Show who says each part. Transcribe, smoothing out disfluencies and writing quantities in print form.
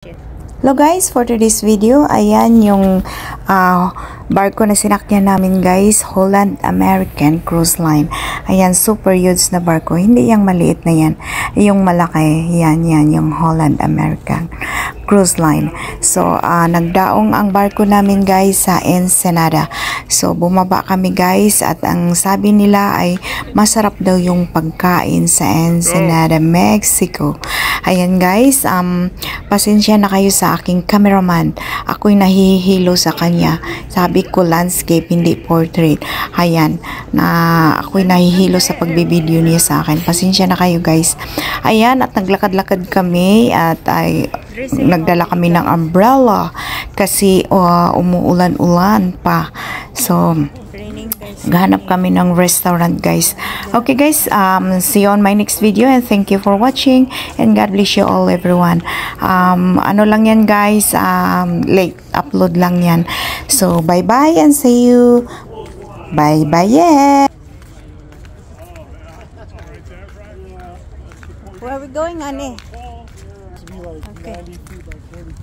Speaker 1: Hello guys, for today's video, ayan yung barko na sinakyan namin guys, Holland American Cruise Line. Ayan, super huge na barko, hindi yung maliit na yan, yung malaki, yan yung Holland American Cruise Line. So, nagdaong ang barko namin guys sa Ensenada. So, bumaba kami guys at ang sabi nila ay masarap daw yung pagkain sa Ensenada, Mexico. Ayan guys, pasensya na kayo sa aking cameraman. Ako'y nahihilo sa kanya. Sabi ko landscape, hindi portrait. Ayan, ako'y nahihilo sa pagbibideo niya sa akin. Pasensya na kayo guys. Ayan, at naglakad-lakad kami at nagdala kami ng umbrella kasi umuulan-ulan pa. So, gahanap kami ng restaurant guys. Okay guys, see you on my next video and thank you for watching and God bless you all everyone. Ano lang yan guys, late upload lang yan. So bye bye and see you. Bye bye, yeah. Where are we going, Annie? Okay.